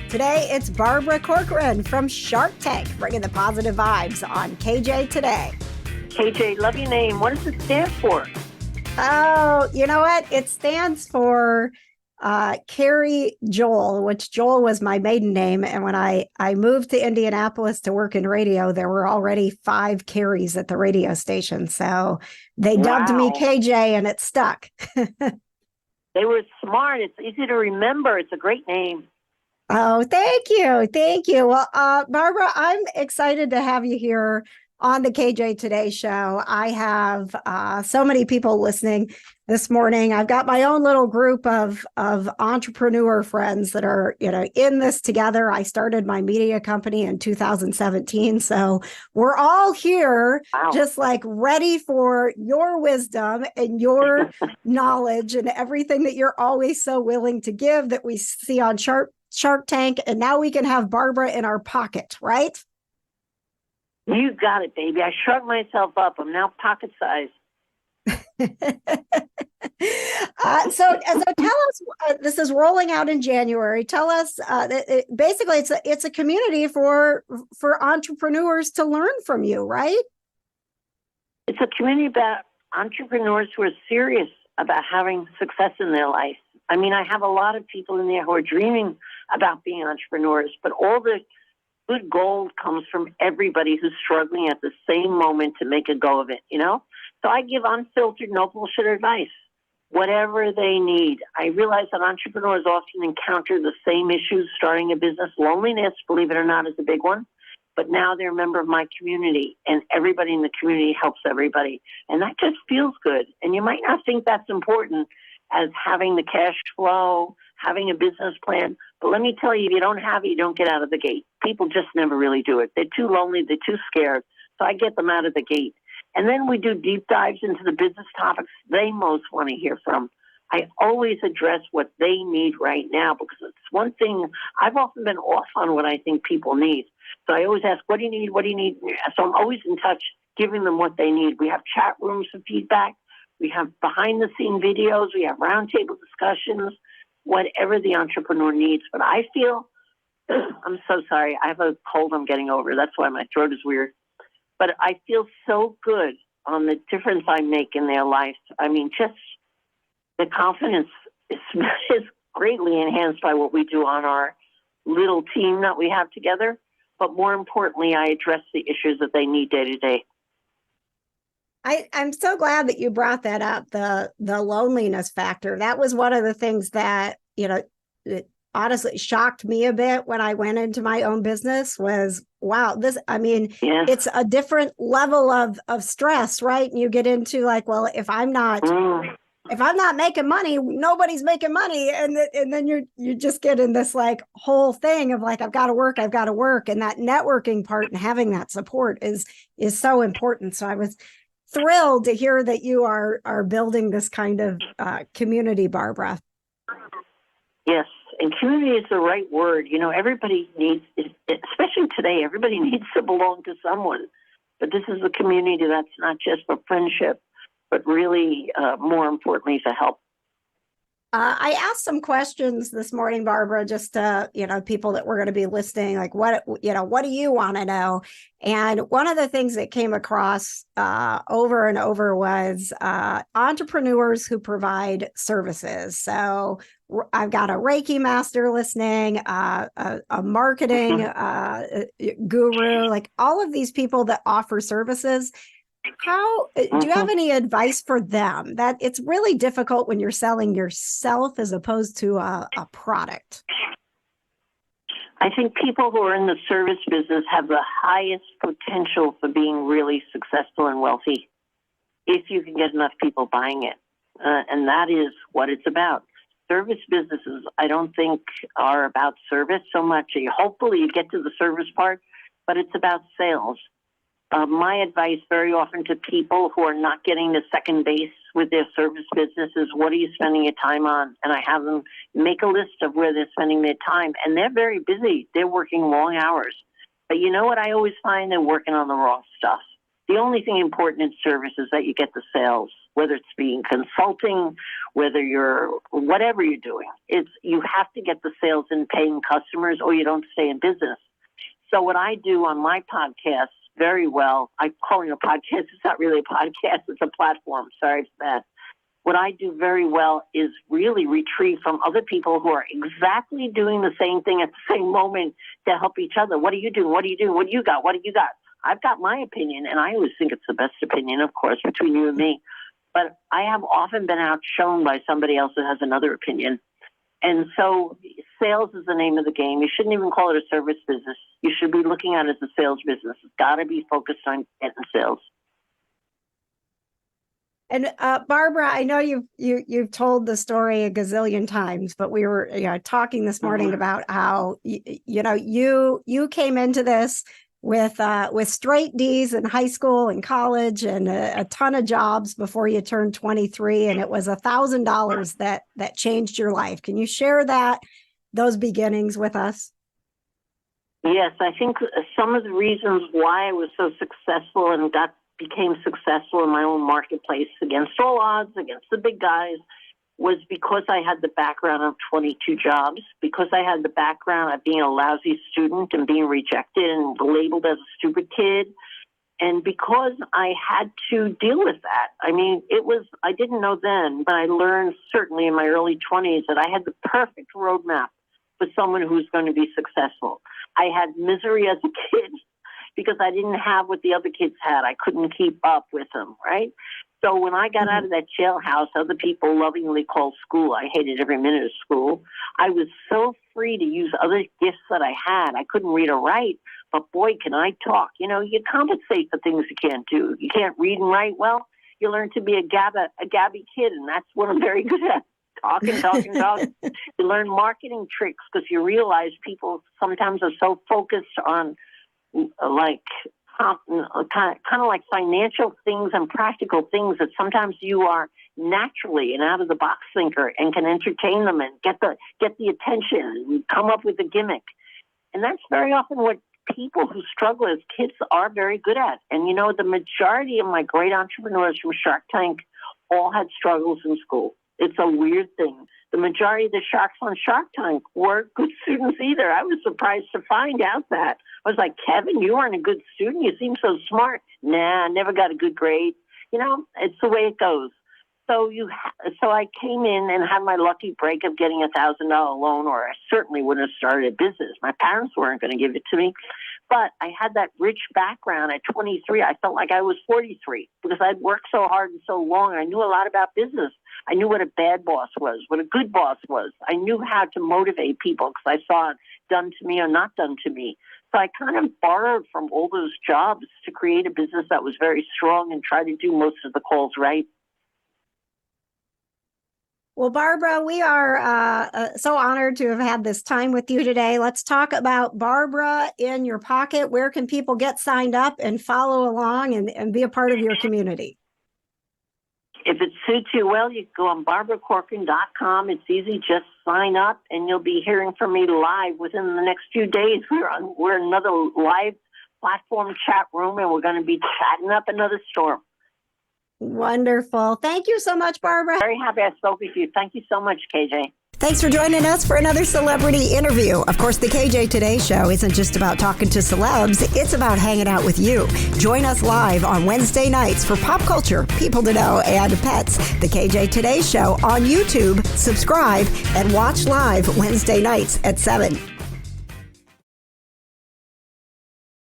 Today, it's Barbara Corcoran from Shark Tank, bringing the positive vibes on KJ Today. KJ, love your name. What does it stand for? Oh, you know what? It stands for Carrie Joel, which Joel was my maiden name. And when I moved to Indianapolis to work in radio, there were already 5 Carries at the radio station. So they dubbed me KJ and it stuck. They were smart. It's easy to remember. It's a great name. Oh, thank you. Thank you. Well, Barbara, I'm excited to have you here on the KJ Today show. I have so many people listening this morning. I've got my own little group of entrepreneur friends that are, in this together. I started my media company in 2017. So we're all here just like ready for your wisdom and your knowledge and everything that you're always so willing to give that we see on Shark Tank. And now we can have Barbara in our pocket, right? You got it, baby. I shrunk myself up. I'm now pocket size. So tell us, this is rolling out in January. Tell us, basically, it's a community for entrepreneurs to learn from you, right? It's a community about entrepreneurs who are serious about having success in their life. I mean, I have a lot of people in there who are dreaming about being entrepreneurs, but all the good gold comes from everybody who's struggling at the same moment to make a go of it, So I give unfiltered, no bullshit advice, whatever they need. I realize that entrepreneurs often encounter the same issues starting a business. Loneliness, believe it or not, is a big one. But now they're a member of my community, and everybody in the community helps everybody. And that just feels good. And you might not think that's important as having the cash flow, having a business plan. But let me tell you, if you don't have it, you don't get out of the gate. People just never really do it. They're too lonely. They're too scared. So I get them out of the gate. And then we do deep dives into the business topics they most want to hear from. I always address what they need right now because it's one thing I've often been off on what I think people need. So I always ask, what do you need? What do you need? So I'm always in touch, giving them what they need. We have chat rooms for feedback. We have behind-the-scene videos. We have roundtable discussions, whatever the entrepreneur needs. But I feel, I'm so sorry, I have a cold I'm getting over. That's why my throat is weird. But I feel so good on the difference I make in their life. I mean, just the confidence is greatly enhanced by what we do on our little team that we have together. But more importantly, I address the issues that they need day to day. I'm so glad that you brought that up, the loneliness factor. That was one of the things that, it honestly shocked me a bit when I went into my own business was, wow, it's a different level of stress, right? And you get into like, well, if I'm not making money, nobody's making money. And then you just get in this like whole thing of like, I've got to work. And that networking part and having that support is so important. So I was thrilled to hear that you are building this kind of community, Barbara. Yes, and community is the right word. Everybody needs, especially today, everybody needs to belong to someone. But this is a community that's not just for friendship, but really, more importantly, for help. I asked some questions this morning, Barbara, just to, people that were going to be listening, like what do you want to know? And one of the things that came across over and over was entrepreneurs who provide services. So I've got a Reiki master listening, a marketing guru, like all of these people that offer services. How do you have any advice for them? That it's really difficult when you're selling yourself as opposed to a product. I think people who are in the service business have the highest potential for being really successful and wealthy if you can get enough people buying it. And that is what it's about. Service businesses, I don't think, are about service so much. Hopefully you get to the service part, but it's about sales. My advice very often to people who are not getting to second base with their service business is, what are you spending your time on? And I have them make a list of where they're spending their time. And they're very busy. They're working long hours. But you know what I always find? They're working on the wrong stuff. The only thing important in service is that you get the sales. whether it's being consulting, whether you're whatever you're doing. You have to get the sales and paying customers, or you don't stay in business. So what I do on my podcast very well, I'm calling it a podcast. It's not really a podcast. It's a platform. Sorry for that. What I do very well is really retrieve from other people who are exactly doing the same thing at the same moment to help each other. What are you doing? What are you doing? What do you got? What do you got? I've got my opinion, and I always think it's the best opinion, of course, between you and me. But I have often been outshone by somebody else that has another opinion. And so sales is the name of the game. You shouldn't even call it a service business. You should be looking at it as a sales business. It's got to be focused on getting sales. And Barbara, I know you've told the story a gazillion times, but we were talking this morning about how you came into this with straight D's in high school and college and a ton of jobs before you turned 23, and it was $1,000 that changed your life. Can you share those beginnings with us? Yes, I think some of the reasons why I was so successful and became successful in my own marketplace against all odds, against the big guys, was because I had the background of 22 jobs, because I had the background of being a lousy student and being rejected and labeled as a stupid kid, and because I had to deal with that. I mean, I didn't know then, but I learned certainly in my early 20s that I had the perfect roadmap for someone who's going to be successful. I had misery as a kid because I didn't have what the other kids had. I couldn't keep up with them, right? So when I got out of that jailhouse, other people lovingly called school. I hated every minute of school. I was so free to use other gifts that I had. I couldn't read or write, but boy, can I talk. You compensate for things you can't do. You can't read and write well. You learn to be a gabby kid, and that's what I'm very good at. Talking. You learn marketing tricks because you realize people sometimes are so focused on kind of like financial things and practical things that sometimes you are naturally an out of the box thinker and can entertain them and get the attention and come up with a gimmick. And that's very often what people who struggle as kids are very good at. And the majority of my great entrepreneurs from Shark Tank all had struggles in school. It's a weird thing. The majority of the sharks on Shark Tank weren't good students either. I was surprised to find out that. I was like, Kevin, you weren't a good student. You seem so smart. Nah, I never got a good grade. It's the way it goes. So I came in and had my lucky break of getting $1,000 loan, or I certainly wouldn't have started a business. My parents weren't going to give it to me. But I had that rich background at 23. I felt like I was 43 because I'd worked so hard and so long. I knew a lot about business. I knew what a bad boss was, what a good boss was. I knew how to motivate people because I saw it done to me or not done to me. So I kind of borrowed from all those jobs to create a business that was very strong and try to do most of the calls right. Well, Barbara, we are so honored to have had this time with you today. Let's talk about Barbara in Your Pocket. Where can people get signed up and follow along and be a part of your community? If it suits you well, you can go on barbaracorcoran.com. It's easy. Just sign up, and you'll be hearing from me live within the next few days. We're in another live platform chat room, and we're going to be chatting up another storm. Wonderful. Thank you so much, Barbara. Very happy I spoke with you. Thank you so much, KJ. Thanks for joining us for another celebrity interview. Of course, the KJ Today Show isn't just about talking to celebs. It's about hanging out with you. Join us live on Wednesday nights for pop culture, people to know, and pets. The KJ Today Show on YouTube. Subscribe and watch live Wednesday nights at 7.